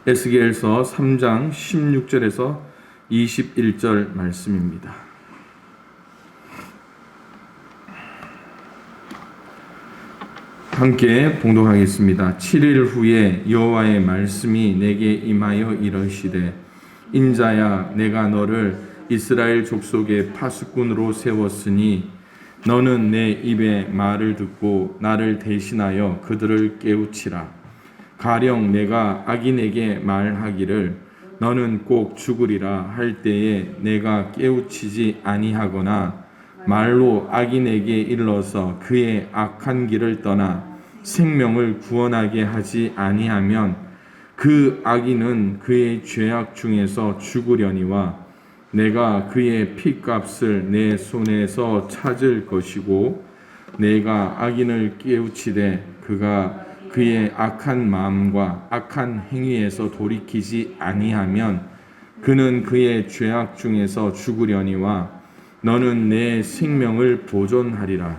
에스겔서 3장 16절에서 21절 말씀입니다. 함께 봉독하겠습니다. 7일 후에 여호와의 말씀이 내게 임하여 이르시되 인자야, 내가 너를 이스라엘 족속의 파수꾼으로 세웠으니 너는 내 입의 말을 듣고 나를 대신하여 그들을 깨우치라. 가령 내가 악인에게 말하기를 너는 꼭 죽으리라 할 때에 내가 깨우치지 아니하거나 말로 악인에게 일러서 그의 악한 길을 떠나 생명을 구원하게 하지 아니하면 그 악인은 그의 죄악 중에서 죽으려니와 내가 그의 핏값을 내 손에서 찾을 것이고 내가 악인을 깨우치되 그가 그의 악한 마음과 악한 행위에서 돌이키지 아니하면 그는 그의 죄악 중에서 죽으려니와 너는 내 생명을 보존하리라.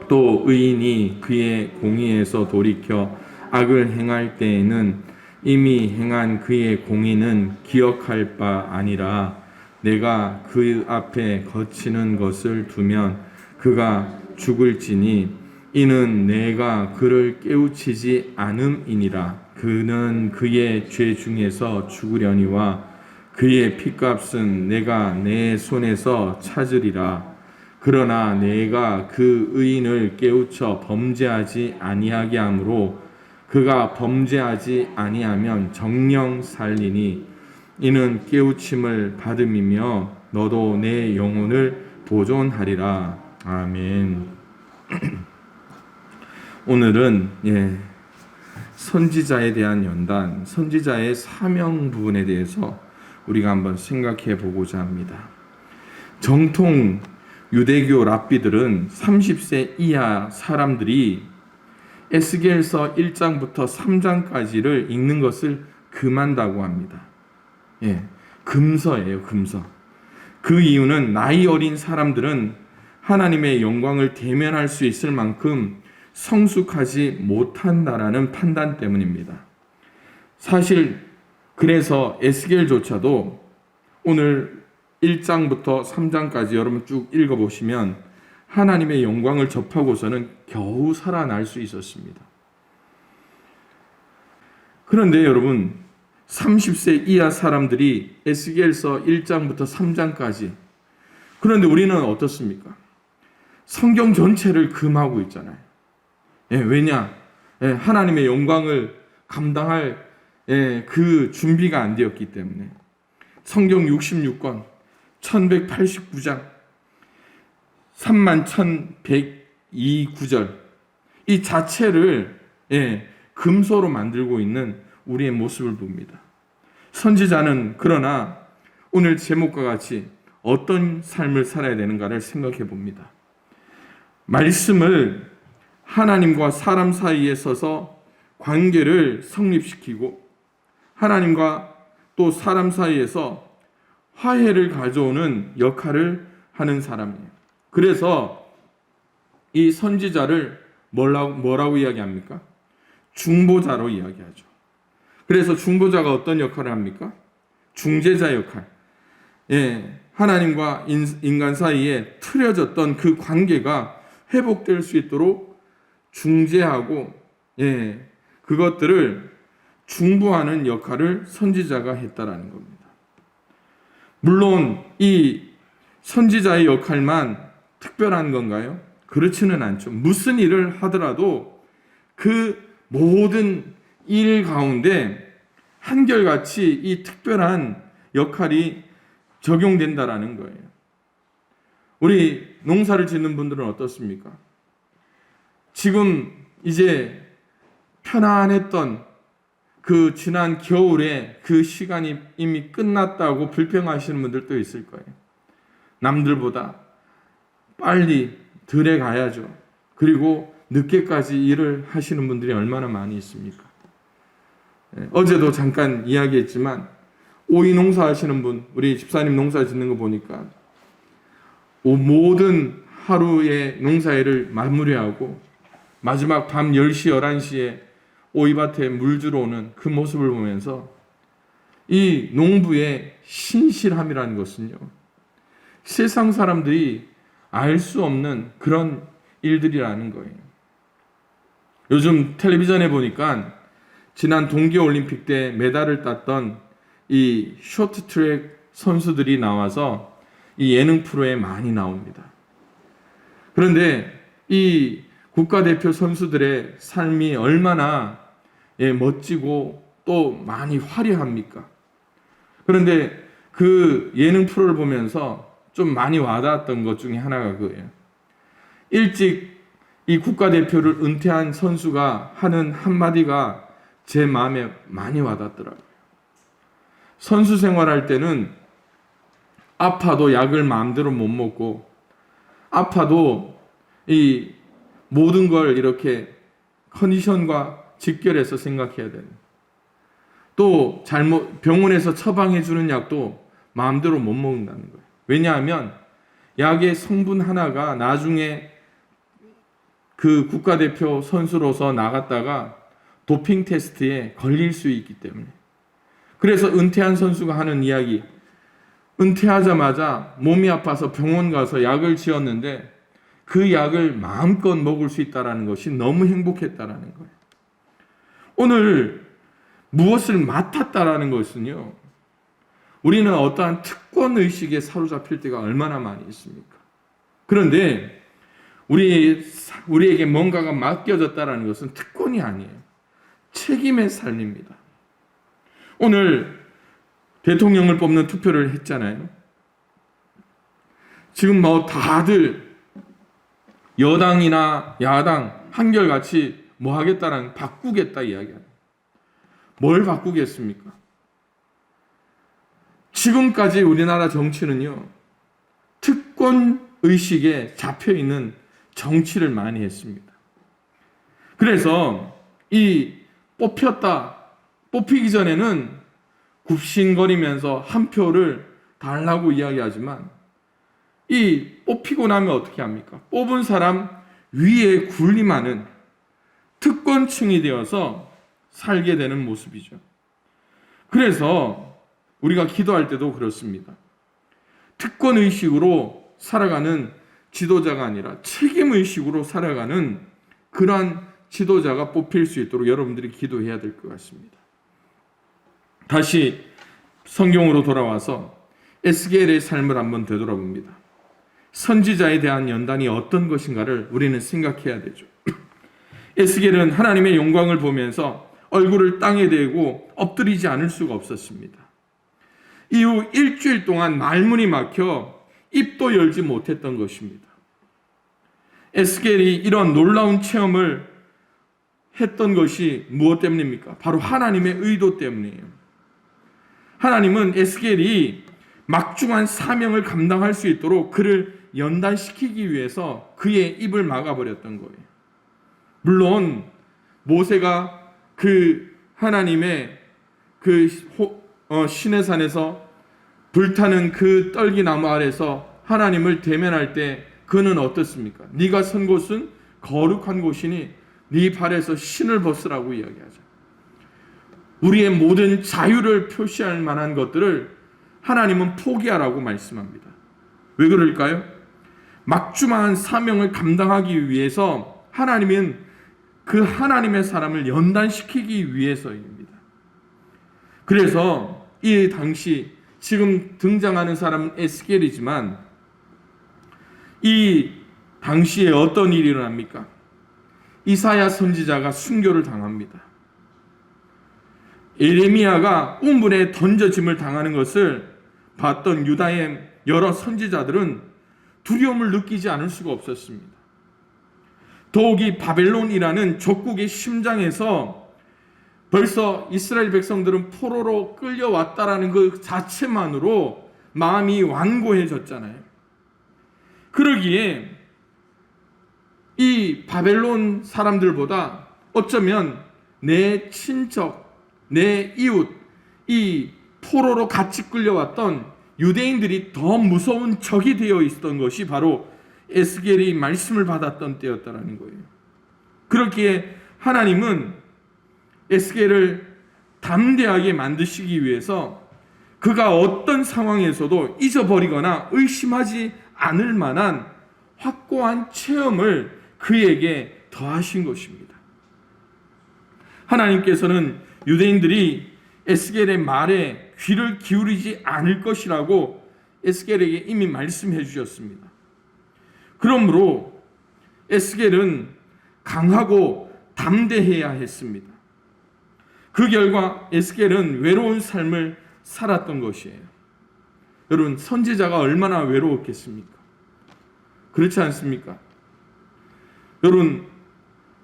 또 의인이 그의 공의에서 돌이켜 악을 행할 때에는 이미 행한 그의 공의는 기억할 바 아니라 내가 그 앞에 거치는 것을 두면 그가 죽을지니 이는 내가 그를 깨우치지 않음이니라. 그는 그의 죄 중에서 죽으려니와 그의 핏값은 내가 내 손에서 찾으리라. 그러나 내가 그 의인을 깨우쳐 범죄하지 아니하게 하므로 그가 범죄하지 아니하면 정녕 살리니 이는 깨우침을 받음이며 너도 내 영혼을 보존하리라. 아멘. 오늘은 선지자에 대한 연단, 선지자의 사명 부분에 대해서 우리가 한번 생각해 보고자 합니다. 정통 유대교 랍비들은 30세 이하 사람들이 에스겔서 1장부터 3장까지를 읽는 것을 금한다고 합니다. 금서예요, 금서. 그 이유는 나이 어린 사람들은 하나님의 영광을 대면할 수 있을 만큼 성숙하지 못한다라는 판단 때문입니다. 사실 그래서 에스겔조차도 오늘 1장부터 3장까지 여러분 쭉 읽어보시면 하나님의 영광을 접하고서는 겨우 살아날 수 있었습니다. 그런데 여러분 30세 이하 사람들이 에스겔서 1장부터 3장까지, 그런데 우리는 어떻습니까? 성경 전체를 금하고 있잖아요. 왜냐? 하나님의 영광을 감당할 그 준비가 안 되었기 때문에. 성경 66권 1189장 31,102 구절 이 자체를 금소로 만들고 있는 우리의 모습을 봅니다. 선지자는 그러나 오늘 제목과 같이 어떤 삶을 살아야 되는가를 생각해 봅니다. 말씀을 하나님과 사람 사이에 서서 관계를 성립시키고 하나님과 또 사람 사이에서 화해를 가져오는 역할을 하는 사람이에요. 그래서 이 선지자를 뭐라고 이야기합니까? 중보자로 이야기하죠. 그래서 중보자가 어떤 역할을 합니까? 중재자 역할. 하나님과 인간 사이에 틀어졌던 그 관계가 회복될 수 있도록 중재하고 그것들을 중보하는 역할을 선지자가 했다라는 겁니다. 물론 이 선지자의 역할만 특별한 건가요? 그렇지는 않죠. 무슨 일을 하더라도 그 모든 일 가운데 한결같이 이 특별한 역할이 적용된다라는 거예요. 우리 농사를 짓는 분들은 어떻습니까? 지금 이제 편안했던 그 지난 겨울에 그 시간이 이미 끝났다고 불평하시는 분들도 있을 거예요. 남들보다 빨리 들에 가야죠. 그리고 늦게까지 일을 하시는 분들이 얼마나 많이 있습니까? 어제도 잠깐 이야기했지만 오이 농사 하시는 분, 우리 집사님 농사 짓는 거 보니까 모든 하루의 농사일을 마무리하고 마지막 밤 10시, 11시에 오이밭에 물 주러 오는 그 모습을 보면서 이 농부의 신실함이라는 것은요, 세상 사람들이 알 수 없는 그런 일들이라는 거예요. 요즘 텔레비전에 보니까 지난 동계올림픽 때 메달을 땄던 이 쇼트트랙 선수들이 나와서 이 예능 프로에 많이 나옵니다. 그런데 이 국가대표 선수들의 삶이 얼마나 멋지고 또 많이 화려합니까? 그런데 그 예능 프로를 보면서 좀 많이 와닿았던 것 중에 하나가 그거예요. 일찍 이 국가대표를 은퇴한 선수가 하는 한마디가 제 마음에 많이 와닿더라고요. 선수 생활할 때는 아파도 약을 마음대로 못 먹고, 아파도 이 모든 걸 이렇게 컨디션과 직결해서 생각해야 되는, 또 병원에서 처방해 주는 약도 마음대로 못 먹는다는 거예요. 왜냐하면 약의 성분 하나가 나중에 그 국가대표 선수로서 나갔다가 도핑 테스트에 걸릴 수 있기 때문에. 그래서 은퇴한 선수가 하는 이야기, 은퇴하자마자 몸이 아파서 병원 가서 약을 지었는데 그 약을 마음껏 먹을 수 있다는 것이 너무 행복했다라는 거예요. 오늘 무엇을 맡았다라는 것은요, 우리는 어떠한 특권 의식에 사로잡힐 때가 얼마나 많이 있습니까? 그런데 우리에게 뭔가가 맡겨졌다라는 것은 특권이 아니에요. 책임의 삶입니다. 오늘 대통령을 뽑는 투표를 했잖아요. 지금 다들 여당이나 야당 한결같이 하겠다라는, 바꾸겠다 이야기하는. 뭘 바꾸겠습니까? 지금까지 우리나라 정치는요, 특권 의식에 잡혀있는 정치를 많이 했습니다. 그래서 뽑히기 전에는 굽신거리면서 한 표를 달라고 이야기하지만, 뽑히고 나면 어떻게 합니까? 뽑은 사람 위에 군림하는 특권층이 되어서 살게 되는 모습이죠. 그래서 우리가 기도할 때도 그렇습니다. 특권의식으로 살아가는 지도자가 아니라 책임의식으로 살아가는 그러한 지도자가 뽑힐 수 있도록 여러분들이 기도해야 될 것 같습니다. 다시 성경으로 돌아와서 에스겔의 삶을 한번 되돌아봅니다. 선지자에 대한 연단이 어떤 것인가를 우리는 생각해야 되죠. 에스겔은 하나님의 영광을 보면서 얼굴을 땅에 대고 엎드리지 않을 수가 없었습니다. 이후 일주일 동안 말문이 막혀 입도 열지 못했던 것입니다. 에스겔이 이런 놀라운 체험을 했던 것이 무엇 때문입니까? 바로 하나님의 의도 때문이에요. 하나님은 에스겔이 막중한 사명을 감당할 수 있도록 그를 연단시키기 위해서 그의 입을 막아버렸던 거예요. 물론 모세가 그 하나님의 그 시내산에서 불타는 그 떨기나무 아래서 하나님을 대면할 때 그는 어떻습니까? 네가 선 곳은 거룩한 곳이니 네 발에서 신을 벗으라고 이야기하죠. 우리의 모든 자유를 표시할 만한 것들을 하나님은 포기하라고 말씀합니다. 왜 그럴까요? 막중한 사명을 감당하기 위해서 하나님은 그 하나님의 사람을 연단시키기 위해서입니다. 그래서 이 당시 지금 등장하는 사람은 에스겔이지만 이 당시에 어떤 일이 일어납니까? 이사야 선지자가 순교를 당합니다. 예레미야가 우물에 던져짐을 당하는 것을 봤던 유다의 여러 선지자들은 두려움을 느끼지 않을 수가 없었습니다. 더욱이 바벨론이라는 적국의 심장에서 벌써 이스라엘 백성들은 포로로 끌려왔다라는 그 자체만으로 마음이 완고해졌잖아요. 그러기에 이 바벨론 사람들보다 어쩌면 내 친척, 내 이웃, 이 포로로 같이 끌려왔던 유대인들이 더 무서운 적이 되어 있었던 것이 바로 에스겔이 말씀을 받았던 때였다라는 거예요. 그렇기에 하나님은 에스겔을 담대하게 만드시기 위해서 그가 어떤 상황에서도 잊어버리거나 의심하지 않을 만한 확고한 체험을 그에게 더하신 것입니다. 하나님께서는 유대인들이 에스겔의 말에 귀를 기울이지 않을 것이라고 에스겔에게 이미 말씀해 주셨습니다. 그러므로 에스겔은 강하고 담대해야 했습니다. 그 결과 에스겔은 외로운 삶을 살았던 것이에요. 여러분, 선지자가 얼마나 외로웠겠습니까? 그렇지 않습니까?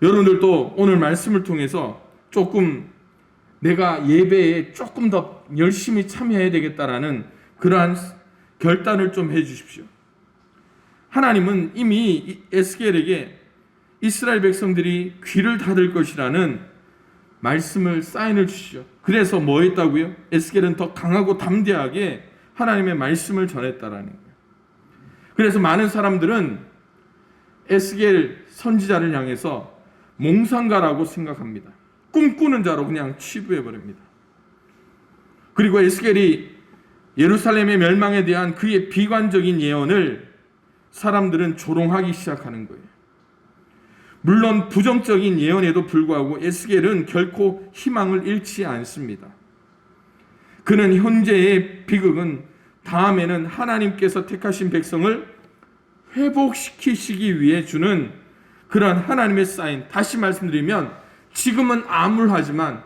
여러분들도 오늘 말씀을 통해서 조금 내가 예배에 조금 더 열심히 참여해야 되겠다라는 그러한 결단을 좀 해주십시오. 하나님은 이미 에스겔에게 이스라엘 백성들이 귀를 닫을 것이라는 말씀을 사인을 주시죠. 그래서 뭐 했다고요? 에스겔은 더 강하고 담대하게 하나님의 말씀을 전했다라는 거예요. 그래서 많은 사람들은 에스겔 선지자를 향해서 몽상가라고 생각합니다. 꿈꾸는 자로 그냥 치부해버립니다. 그리고 에스겔이 예루살렘의 멸망에 대한 그의 비관적인 예언을 사람들은 조롱하기 시작하는 거예요. 물론 부정적인 예언에도 불구하고 에스겔은 결코 희망을 잃지 않습니다. 그는 현재의 비극은 다음에는 하나님께서 택하신 백성을 회복시키시기 위해 주는 그런 하나님의 사인, 다시 말씀드리면 지금은 암울하지만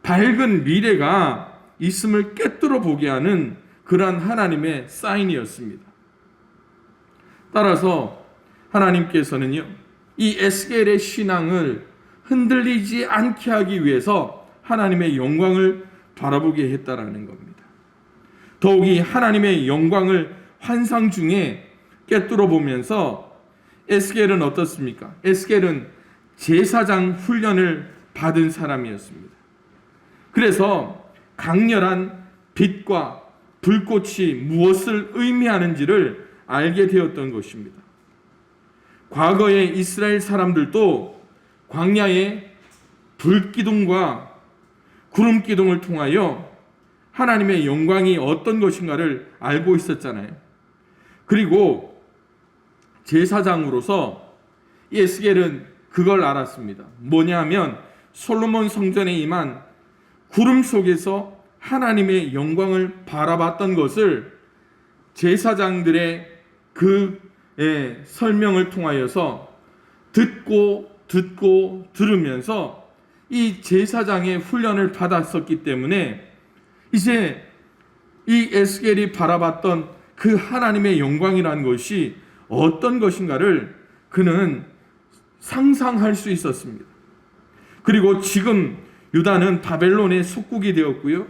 밝은 미래가 있음을 꿰뚫어 보게 하는 그러한 하나님의 사인이었습니다. 따라서 하나님께서는요, 이 에스겔의 신앙을 흔들리지 않게 하기 위해서 하나님의 영광을 바라보게 했다라는 겁니다. 더욱이 하나님의 영광을 환상 중에 꿰뚫어 보면서 에스겔은 어떻습니까? 에스겔은 제사장 훈련을 받은 사람이었습니다. 그래서 강렬한 빛과 불꽃이 무엇을 의미하는지를 알게 되었던 것입니다. 과거의 이스라엘 사람들도 광야의 불기둥과 구름기둥을 통하여 하나님의 영광이 어떤 것인가를 알고 있었잖아요. 그리고 제사장으로서 에스겔은 그걸 알았습니다. 뭐냐면 솔로몬 성전에 임한 구름 속에서 하나님의 영광을 바라봤던 것을 제사장들의 그 설명을 통하여서 듣고 들으면서 이 제사장의 훈련을 받았었기 때문에 이제 이 에스겔이 바라봤던 그 하나님의 영광이라는 것이 어떤 것인가를 그는 상상할 수 있었습니다. 그리고 지금 유다는 바벨론의 속국이 되었고요.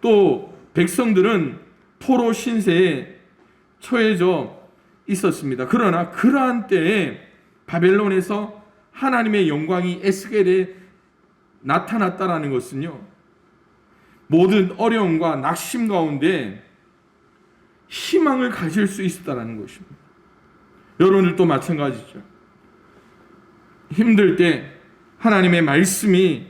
또 백성들은 포로 신세에 처해져 있었습니다. 그러나 그러한 때에 바벨론에서 하나님의 영광이 에스겔에 나타났다라는 것은요, 모든 어려움과 낙심 가운데 희망을 가질 수 있었다라는 것입니다. 여러분들도 마찬가지죠. 힘들 때 하나님의 말씀이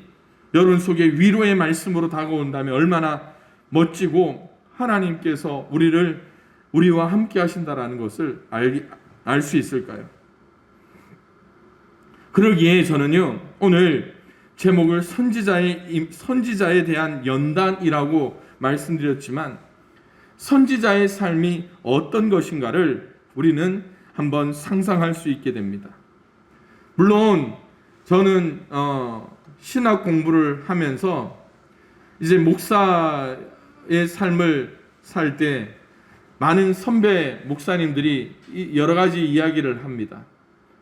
여러분 속에 위로의 말씀으로 다가온다면 얼마나 멋지고 하나님께서 우리와 함께 하신다라는 것을 알 수 있을까요? 그러기에 저는요, 오늘 제목을 선지자에 대한 연단이라고 말씀드렸지만 선지자의 삶이 어떤 것인가를 우리는 한번 상상할 수 있게 됩니다. 물론 저는 신학 공부를 하면서 이제 목사의 삶을 살 때 많은 선배 목사님들이 여러 가지 이야기를 합니다.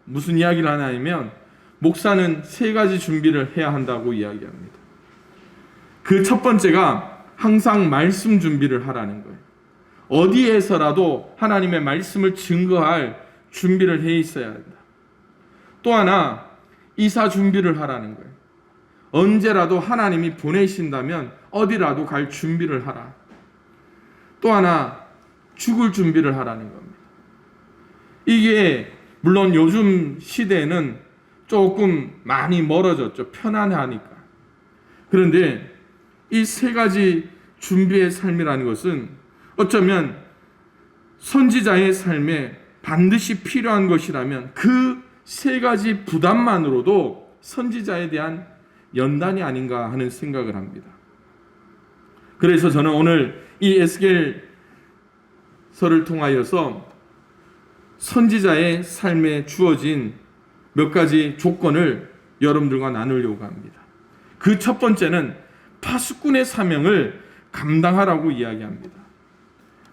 무슨 이야기를 하냐면 목사는 3가지 준비를 해야 한다고 이야기합니다. 그 첫 번째가 항상 말씀 준비를 하라는 거예요. 어디에서라도 하나님의 말씀을 증거할 준비를 해 있어야 한다. 또 하나, 이사 준비를 하라는 거예요. 언제라도 하나님이 보내신다면 어디라도 갈 준비를 하라. 또 하나, 죽을 준비를 하라는 겁니다. 이게 물론 요즘 시대에는 조금 많이 멀어졌죠. 편안하니까. 그런데 이 세 가지 준비의 삶이라는 것은 어쩌면 선지자의 삶에 반드시 필요한 것이라면 그 세 가지 부담만으로도 선지자에 대한 연단이 아닌가 하는 생각을 합니다. 그래서 저는 오늘 이 에스겔서를 통하여서 선지자의 삶에 주어진 몇 가지 조건을 여러분들과 나누려고 합니다. 그 첫 번째는 파수꾼의 사명을 감당하라고 이야기합니다.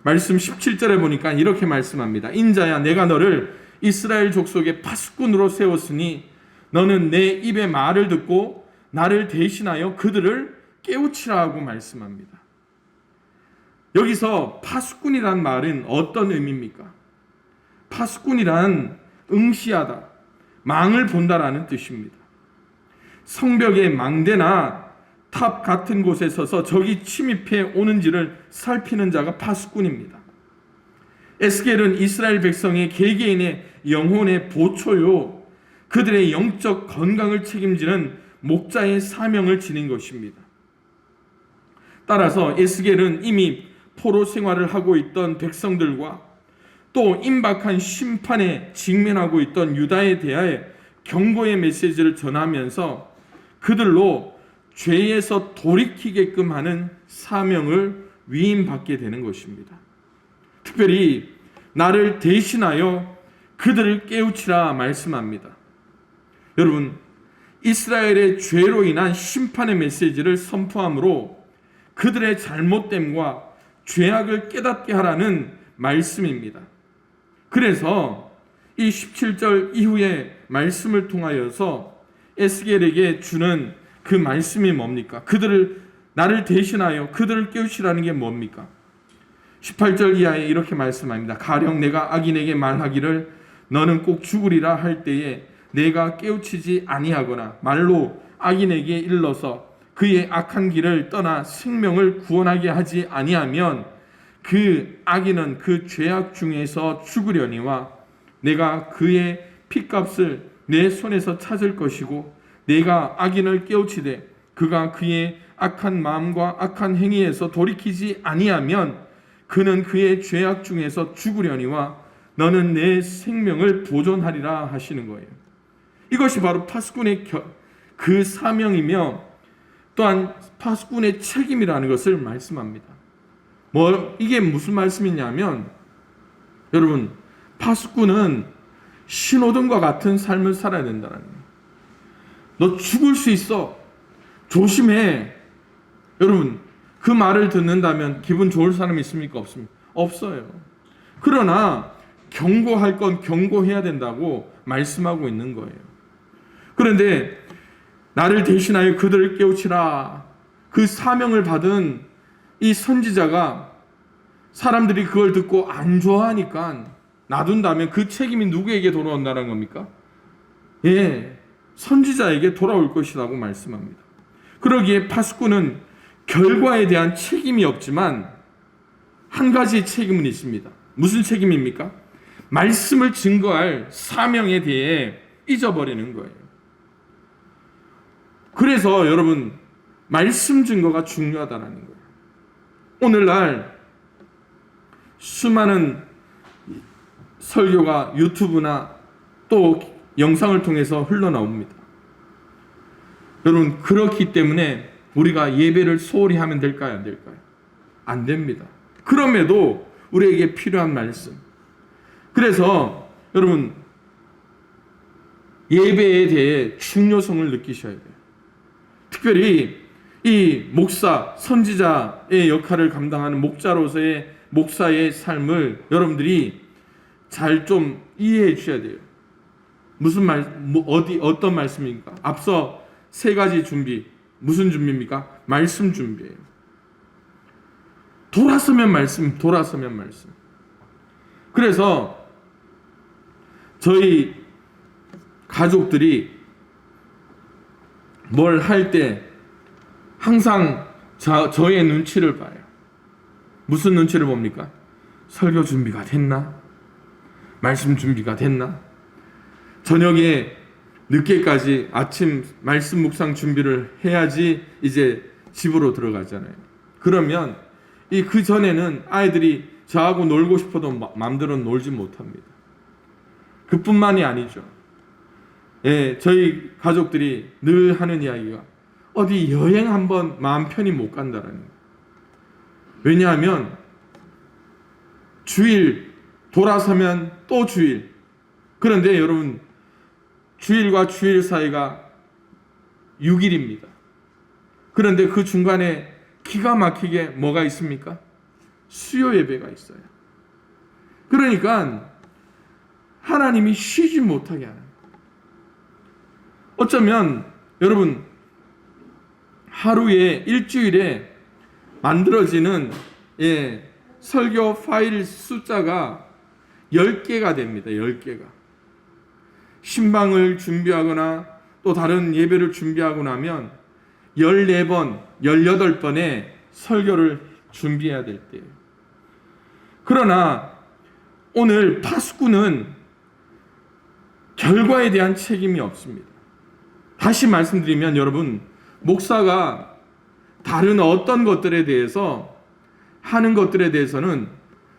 말씀 17절에 보니까 이렇게 말씀합니다. 인자야, 내가 너를 이스라엘 족속의 파수꾼으로 세웠으니 너는 내 입의 말을 듣고 나를 대신하여 그들을 깨우치라 하고 말씀합니다. 여기서 파수꾼이란 말은 어떤 의미입니까? 파수꾼이란 응시하다, 망을 본다라는 뜻입니다. 성벽의 망대나 탑 같은 곳에 서서 적이 침입해 오는지를 살피는 자가 파수꾼입니다. 에스겔은 이스라엘 백성의 개개인의 영혼의 보초요, 그들의 영적 건강을 책임지는 목자의 사명을 지닌 것입니다. 따라서 에스겔은 이미 포로 생활을 하고 있던 백성들과 또 임박한 심판에 직면하고 있던 유다에 대하여 경고의 메시지를 전하면서 그들로 죄에서 돌이키게끔 하는 사명을 위임받게 되는 것입니다. 특별히 나를 대신하여 그들을 깨우치라 말씀합니다. 여러분, 이스라엘의 죄로 인한 심판의 메시지를 선포함으로 그들의 잘못됨과 죄악을 깨닫게 하라는 말씀입니다. 그래서 이 17절 이후의 말씀을 통하여서 에스겔에게 주는 그 말씀이 뭡니까? 나를 대신하여 그들을 깨우치라는 게 뭡니까? 18절 이하에 이렇게 말씀합니다. 가령 내가 악인에게 말하기를 너는 꼭 죽으리라 할 때에 내가 깨우치지 아니하거나 말로 악인에게 일러서 그의 악한 길을 떠나 생명을 구원하게 하지 아니하면 그 악인은 그 죄악 중에서 죽으려니와 내가 그의 핏값을 내 손에서 찾을 것이고 내가 악인을 깨우치되 그가 그의 악한 마음과 악한 행위에서 돌이키지 아니하면 그는 그의 죄악 중에서 죽으려니와 너는 내 생명을 보존하리라 하시는 거예요. 이것이 바로 파수꾼의 그 사명이며 또한 파수꾼의 책임이라는 것을 말씀합니다. 이게 무슨 말씀이냐면 여러분, 파수꾼은 신호등과 같은 삶을 살아야 된다는 거예요. 너 죽을 수 있어. 조심해. 여러분, 그 말을 듣는다면 기분 좋을 사람이 있습니까? 없습니까? 없어요. 그러나 경고할 건 경고해야 된다고 말씀하고 있는 거예요. 그런데 나를 대신하여 그들을 깨우치라. 그 사명을 받은 이 선지자가 사람들이 그걸 듣고 안 좋아하니까 놔둔다면 그 책임이 누구에게 돌아온다는 겁니까? 예, 선지자에게 돌아올 것이라고 말씀합니다. 그러기에 파수꾼은 결과에 대한 책임이 없지만 한 가지 책임은 있습니다. 무슨 책임입니까? 말씀을 증거할 사명에 대해 잊어버리는 거예요. 그래서 여러분, 말씀 증거가 중요하다는 거예요. 오늘날 수많은 설교가 유튜브나 또 영상을 통해서 흘러나옵니다. 여러분, 그렇기 때문에 우리가 예배를 소홀히 하면 될까요? 안 될까요? 안 됩니다. 그럼에도 우리에게 필요한 말씀. 그래서 여러분, 예배에 대해 중요성을 느끼셔야 돼요. 특별히 이 목사, 선지자의 역할을 감당하는 목자로서의 목사의 삶을 여러분들이 잘 좀 이해해 주셔야 돼요. 무슨 어떤 말씀입니까? 앞서 세 가지 준비. 무슨 준비입니까? 말씀 준비예요. 돌아서면 말씀. 그래서 저희 가족들이 뭘 할 때 항상 저의 눈치를 봐요. 무슨 눈치를 봅니까? 설교 준비가 됐나? 말씀 준비가 됐나? 저녁에 늦게까지 아침 말씀 묵상 준비를 해야지 이제 집으로 들어가잖아요. 그러면 그 전에는 아이들이 저하고 놀고 싶어도 마음대로 놀지 못합니다. 그뿐만이 아니죠. 예, 저희 가족들이 늘 하는 이야기가 어디 여행 한번 마음 편히 못 간다라는 거예요. 왜냐하면 주일 돌아서면 또 주일. 그런데 여러분, 주일과 주일 사이가 6일입니다. 그런데 그 중간에 기가 막히게 뭐가 있습니까? 수요 예배가 있어요. 그러니까 하나님이 쉬지 못하게 하는 거예요. 어쩌면 여러분, 하루에 일주일에 만들어지는 설교 파일 숫자가 10개가 됩니다. 10개가. 신방을 준비하거나 또 다른 예배를 준비하고 나면 14번, 18번의 설교를 준비해야 될 때예요. 그러나 오늘 파수꾼은 결과에 대한 책임이 없습니다. 다시 말씀드리면 여러분, 목사가 다른 어떤 것들에 대해서 하는 것들에 대해서는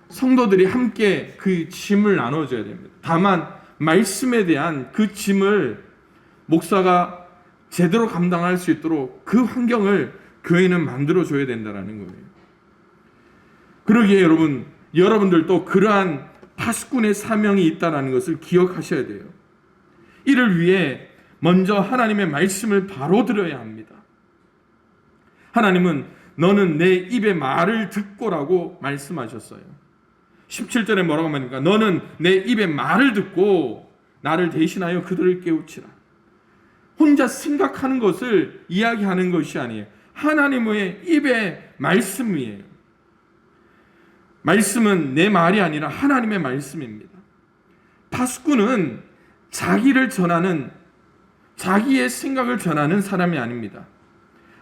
성도들이 함께 그 짐을 나눠줘야 됩니다. 다만 말씀에 대한 그 짐을 목사가 제대로 감당할 수 있도록 그 환경을 교회는 만들어줘야 된다는 거예요. 그러기에 여러분들도 그러한 파수꾼의 사명이 있다는 것을 기억하셔야 돼요. 이를 위해 먼저 하나님의 말씀을 바로 들어야 합니다. 하나님은 너는 내 입의 말을 듣고라고 말씀하셨어요. 17절에 뭐라고 합니까? 너는 내 입의 말을 듣고 나를 대신하여 그들을 깨우치라. 혼자 생각하는 것을 이야기하는 것이 아니에요. 하나님의 입의 말씀이에요. 말씀은 내 말이 아니라 하나님의 말씀입니다. 파수꾼은 자기를 전하는, 자기의 생각을 전하는 사람이 아닙니다.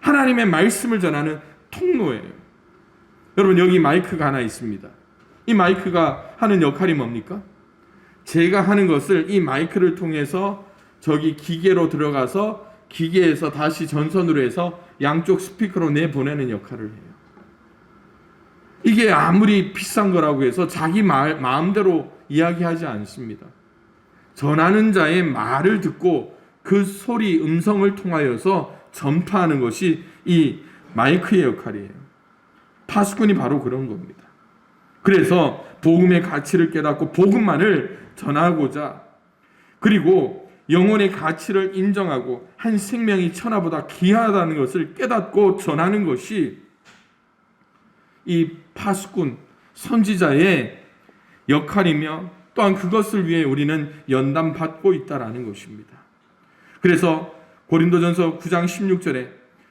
하나님의 말씀을 전하는 통로예요. 여러분, 여기 마이크가 하나 있습니다. 이 마이크가 하는 역할이 뭡니까? 제가 하는 것을 이 마이크를 통해서 저기 기계로 들어가서 기계에서 다시 전선으로 해서 양쪽 스피커로 내보내는 역할을 해요. 이게 아무리 비싼 거라고 해서 자기 마음대로 이야기하지 않습니다. 전하는 자의 말을 듣고 그 소리, 음성을 통하여서 전파하는 것이 이 마이크의 역할이에요. 파수꾼이 바로 그런 겁니다. 그래서 복음의 가치를 깨닫고 복음만을 전하고자, 그리고 영혼의 가치를 인정하고 한 생명이 천하보다 귀하다는 것을 깨닫고 전하는 것이 이 파수꾼, 선지자의 역할이며 또한 그것을 위해 우리는 연단받고 있다는 것입니다. 그래서 고린도전서 9장 16절에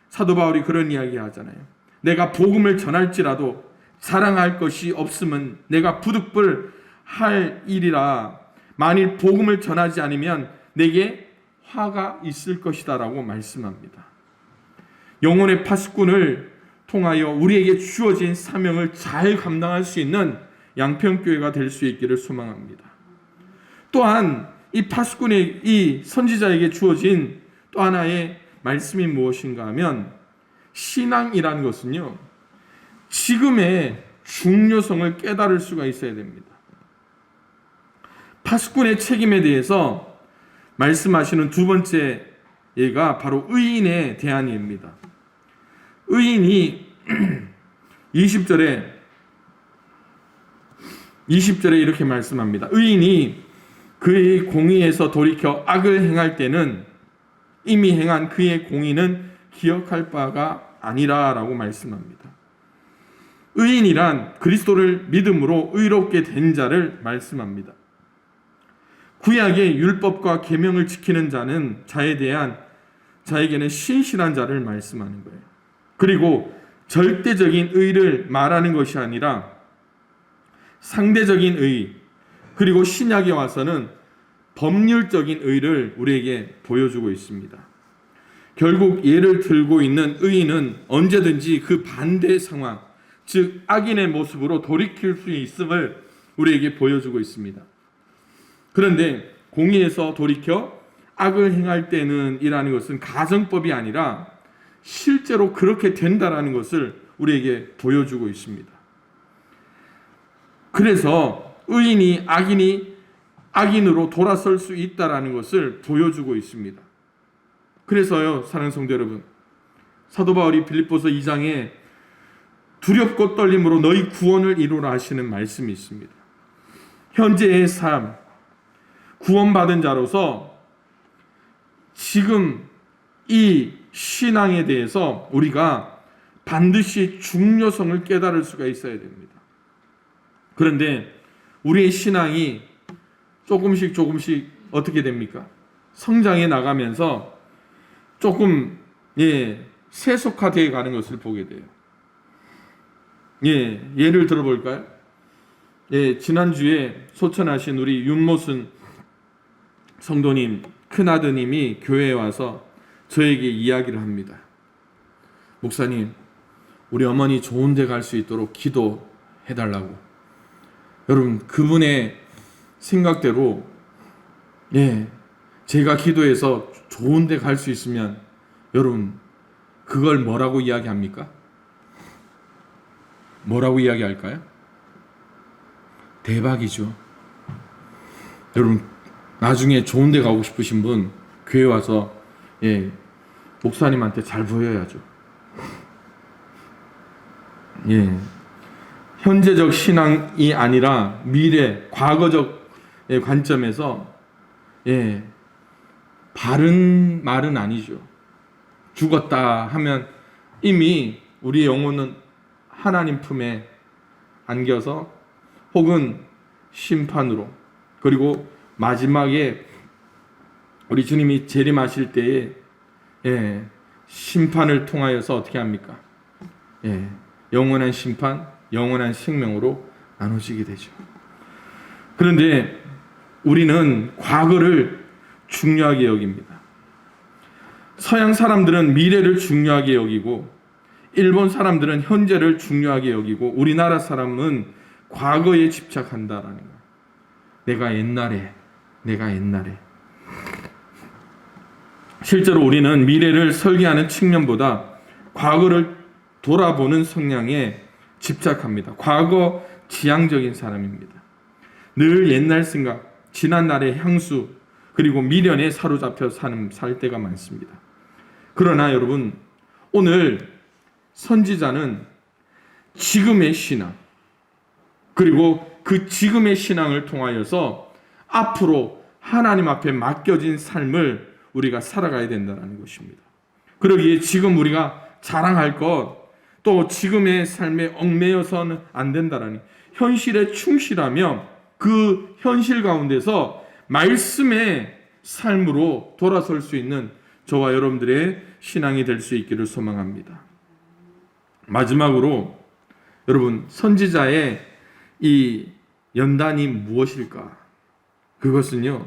사도 바울이 그런 이야기 하잖아요. 내가 복음을 전할지라도 자랑할 것이 없음은 내가 부득불 할 일이라. 만일 복음을 전하지 않으면 내게 화가 있을 것이다 라고 말씀합니다. 영혼의 파수꾼을 통하여 우리에게 주어진 사명을 잘 감당할 수 있는 양평교회가 될 수 있기를 소망합니다. 또한 이 파수꾼의, 이 선지자에게 주어진 또 하나의 말씀이 무엇인가 하면, 신앙이라는 것은요, 지금의 중요성을 깨달을 수가 있어야 됩니다. 파수꾼의 책임에 대해서 말씀하시는 두 번째 예가 바로 의인에 대한 예입니다. 의인이 20절에 이렇게 말씀합니다. 의인이 그의 공의에서 돌이켜 악을 행할 때는 이미 행한 그의 공의는 기억할 바가 아니라라고 말씀합니다. 의인이란 그리스도를 믿음으로 의롭게 된 자를 말씀합니다. 구약의 율법과 계명을 지키는 자에게는 신실한 자를 말씀하는 거예요. 그리고 절대적인 의를 말하는 것이 아니라 상대적인 의, 그리고 신약에 와서는 법률적인 의를 우리에게 보여주고 있습니다. 결국 예를 들고 있는 의인은 언제든지 그 반대 상황, 즉 악인의 모습으로 돌이킬 수 있음을 우리에게 보여주고 있습니다. 그런데 공의에서 돌이켜 악을 행할 때는 이라는 것은 가정법이 아니라 실제로 그렇게 된다라는 것을 우리에게 보여주고 있습니다. 그래서 의인이 악인이 악인으로 돌아설 수 있다라는 것을 보여주고 있습니다. 그래서요, 사랑하는 성도 여러분, 사도 바울이 빌립보서 2장에 두렵고 떨림으로 너희 구원을 이루라 하시는 말씀이 있습니다. 현재의 삶, 구원받은 자로서 지금 이 신앙에 대해서 우리가 반드시 중요성을 깨달을 수가 있어야 됩니다. 그런데 우리의 신앙이 조금씩 어떻게 됩니까? 성장해 나가면서 조금 세속화되어 가는 것을 보게 돼요. 예를 들어볼까요? 지난주에 소천하신 우리 윤모순 성도님 큰아드님이 교회에 와서 저에게 이야기를 합니다. 목사님, 우리 어머니 좋은 데 갈 수 있도록 기도해달라고. 여러분, 그분의 생각대로 제가 기도해서 좋은 데 갈 수 있으면 여러분, 그걸 뭐라고 이야기합니까? 뭐라고 이야기할까요? 대박이죠. 여러분, 나중에 좋은 데 가고 싶으신 분 교회 와서 목사님한테 잘 보여야죠. 현재적 신앙이 아니라 미래, 과거적 관점에서 바른 말은 아니죠. 죽었다 하면 이미 우리 영혼은 하나님 품에 안겨서 혹은 심판으로, 그리고 마지막에 우리 주님이 재림하실 때에 심판을 통하여서 어떻게 합니까? 영원한 심판, 영원한 생명으로 나눠지게 되죠. 그런데 우리는 과거를 중요하게 여깁니다. 서양 사람들은 미래를 중요하게 여기고, 일본 사람들은 현재를 중요하게 여기고, 우리나라 사람은 과거에 집착한다라는 거예요. 내가 옛날에. 실제로 우리는 미래를 설계하는 측면보다 과거를 돌아보는 성향에 집착합니다. 과거 지향적인 사람입니다. 늘 옛날 생각, 지난 날의 향수, 그리고 미련에 사로잡혀 살 때가 많습니다. 그러나 여러분, 오늘 선지자는 지금의 신앙, 그리고 그 지금의 신앙을 통하여서 앞으로 하나님 앞에 맡겨진 삶을 우리가 살아가야 된다는 것입니다. 그러기에 지금 우리가 자랑할 것, 또 지금의 삶에 얽매여서는 안 된다라니, 현실에 충실하며 그 현실 가운데서 말씀의 삶으로 돌아설 수 있는 저와 여러분들의 신앙이 될 수 있기를 소망합니다. 마지막으로 여러분, 선지자의 이 연단이 무엇일까? 그것은요,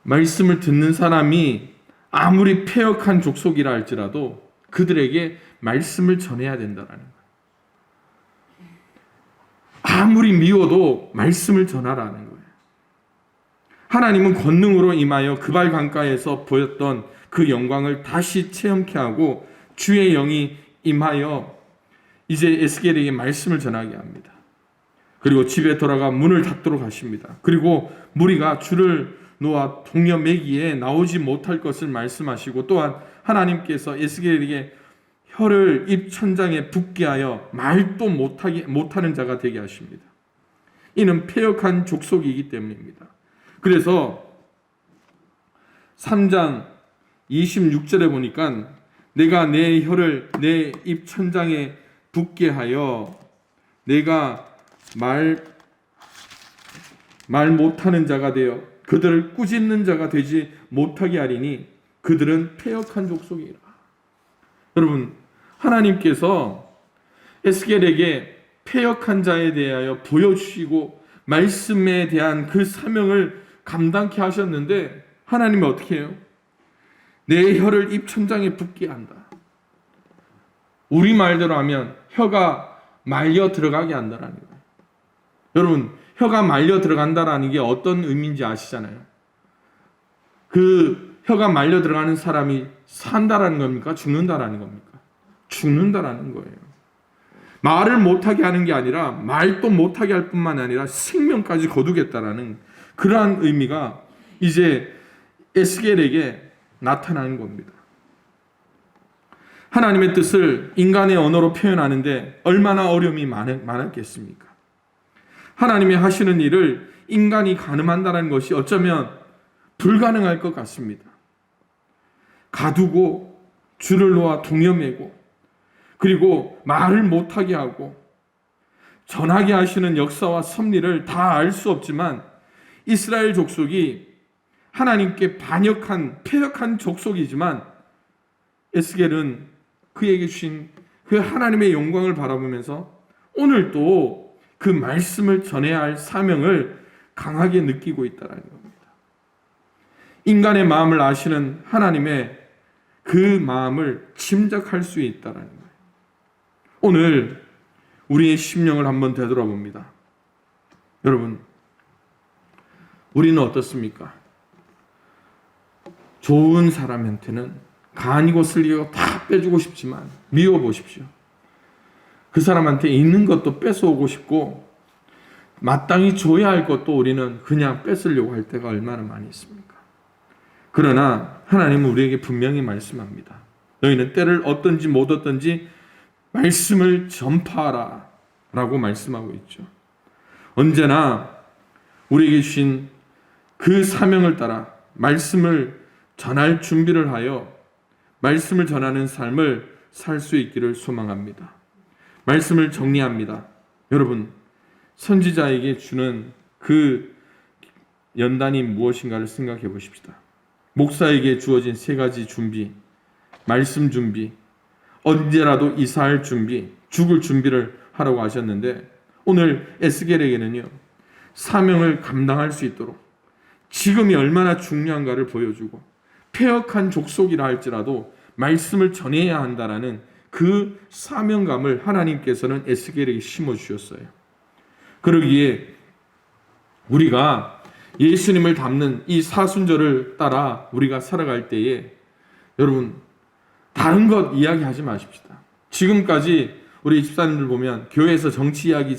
말씀을 듣는 사람이 아무리 패역한 족속이라 할지라도 그들에게 말씀을 전해야 된다는 거예요. 아무리 미워도 말씀을 전하라는 거예요. 하나님은 권능으로 임하여 그발 강가에서 보였던 그 영광을 다시 체험케 하고 주의 영이 임하여 이제 에스겔에게 말씀을 전하게 합니다. 그리고 집에 돌아가 문을 닫도록 하십니다. 그리고 무리가 줄을 놓아 동여 매기에 나오지 못할 것을 말씀하시고, 또한 하나님께서 에스겔에게 혀를 입 천장에 붙게 하여 말도 못하는 자가 되게 하십니다. 이는 패역한 족속이기 때문입니다. 그래서 3장 26절에 보니까 내가 내 혀를 내 입 천장에 붙게 하여 내가 말 못하는 자가 되어 그들을 꾸짖는 자가 되지 못하게 하리니 그들은 패역한 족속이라. 여러분, 하나님께서 에스겔에게 패역한 자에 대하여 보여주시고 말씀에 대한 그 사명을 감당케 하셨는데, 하나님은 어떻게 해요? 내 혀를 입 천장에 붙게 한다. 우리 말대로 하면 혀가 말려 들어가게 한다라는 거예요. 여러분, 혀가 말려 들어간다라는 게 어떤 의미인지 아시잖아요. 그 혀가 말려 들어가는 사람이 산다라는 겁니까? 죽는다라는 겁니까? 죽는다라는 거예요. 말을 못하게 하는 게 아니라 말도 못하게 할 뿐만 아니라 생명까지 거두겠다라는 그러한 의미가 이제 에스겔에게 나타나는 겁니다. 하나님의 뜻을 인간의 언어로 표현하는데 얼마나 어려움이 많았겠습니까? 하나님이 하시는 일을 인간이 가늠한다는 것이 어쩌면 불가능할 것 같습니다. 가두고 줄을 놓아 동여매고 그리고 말을 못하게 하고 전하게 하시는 역사와 섭리를 다 알 수 없지만 이스라엘 족속이 하나님께 패역한 족속이지만 에스겔은 그에게 주신 그 하나님의 영광을 바라보면서 오늘도 그 말씀을 전해야 할 사명을 강하게 느끼고 있다는 겁니다. 인간의 마음을 아시는 하나님의 그 마음을 짐작할 수 있다는 거예요. 오늘 우리의 심령을 한번 되돌아봅니다. 여러분, 우리는 어떻습니까? 좋은 사람한테는 간이고 슬리고 다 빼주고 싶지만 미워보십시오. 그 사람한테 있는 것도 뺏어오고 싶고 마땅히 줘야 할 것도 우리는 그냥 뺏으려고 할 때가 얼마나 많이 있습니까? 그러나 하나님은 우리에게 분명히 말씀합니다. 너희는 때를 얻든지 못 얻든지 말씀을 전파하라 라고 말씀하고 있죠. 언제나 우리에게 주신 그 사명을 따라 말씀을 전할 준비를 하여 말씀을 전하는 삶을 살 수 있기를 소망합니다. 말씀을 정리합니다. 여러분, 선지자에게 주는 그 연단이 무엇인가를 생각해 보십시다. 목사에게 주어진 3가지 준비, 말씀 준비, 언제라도 이사할 준비, 죽을 준비를 하라고 하셨는데 오늘 에스겔에게는요, 사명을 감당할 수 있도록 지금이 얼마나 중요한가를 보여주고 패역한 족속이라 할지라도 말씀을 전해야 한다라는 그 사명감을 하나님께서는 에스겔에게 심어주셨어요. 그러기에 우리가 예수님을 닮는 이 사순절을 따라 우리가 살아갈 때에 여러분 다른 것 이야기하지 마십시다. 지금까지 우리 집사님들 보면 교회에서 정치 이야기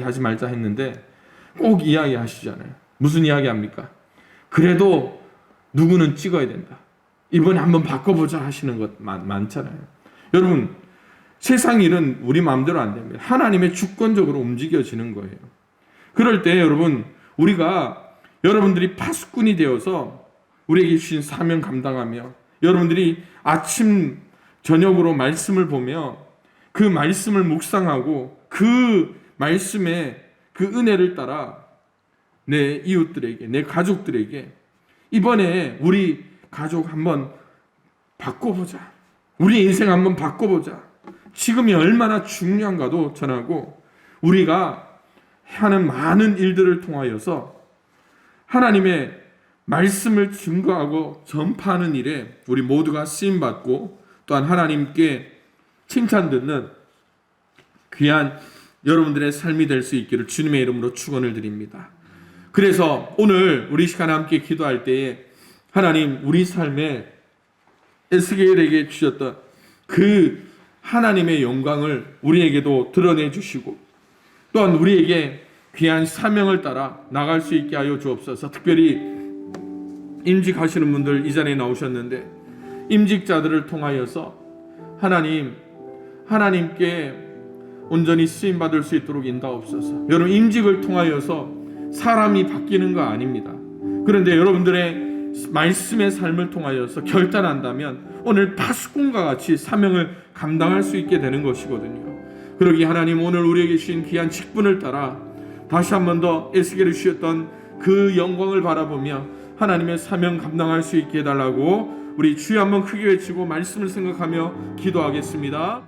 하지 말자 했는데 꼭 이야기 하시잖아요. 무슨 이야기 합니까? 그래도 누구는 찍어야 된다. 이번에 한번 바꿔보자 하시는 것 많잖아요. 여러분, 세상 일은 우리 마음대로 안 됩니다. 하나님의 주권적으로 움직여지는 거예요. 그럴 때 여러분, 우리가 여러분들이 파수꾼이 되어서 우리에게 주신 사명 감당하며 여러분들이 아침 저녁으로 말씀을 보며 그 말씀을 묵상하고 그 말씀의 그 은혜를 따라 내 이웃들에게, 내 가족들에게 이번에 우리 가족 한번 바꿔보자. 우리 인생 한번 바꿔보자. 지금이 얼마나 중요한가도 전하고 우리가 하는 많은 일들을 통하여서 하나님의 말씀을 증거하고 전파하는 일에 우리 모두가 쓰임받고 또한 하나님께 칭찬 듣는 귀한 여러분들의 삶이 될 수 있기를 주님의 이름으로 축원을 드립니다. 그래서 오늘 우리 시간에 함께 기도할 때에 하나님 우리 삶에 에스겔에게 주셨던 그 하나님의 영광을 우리에게도 드러내 주시고 또한 우리에게 귀한 사명을 따라 나갈 수 있게 하여 주옵소서. 특별히 임직하시는 분들 이 자리에 나오셨는데 임직자들을 통하여서 하나님께 온전히 쓰임받을 수 있도록 인도하옵소서. 여러분, 임직을 통하여서 사람이 바뀌는 거 아닙니다. 그런데 여러분들의 말씀의 삶을 통하여서 결단한다면 오늘 파수꾼과 같이 사명을 감당할 수 있게 되는 것이거든요. 그러기 하나님 오늘 우리에게 주신 귀한 직분을 따라 다시 한 번 더 에스겔이 주셨던 그 영광을 바라보며 하나님의 사명 감당할 수 있게 해달라고 우리 주여 한번 크게 외치고 말씀을 생각하며 기도하겠습니다.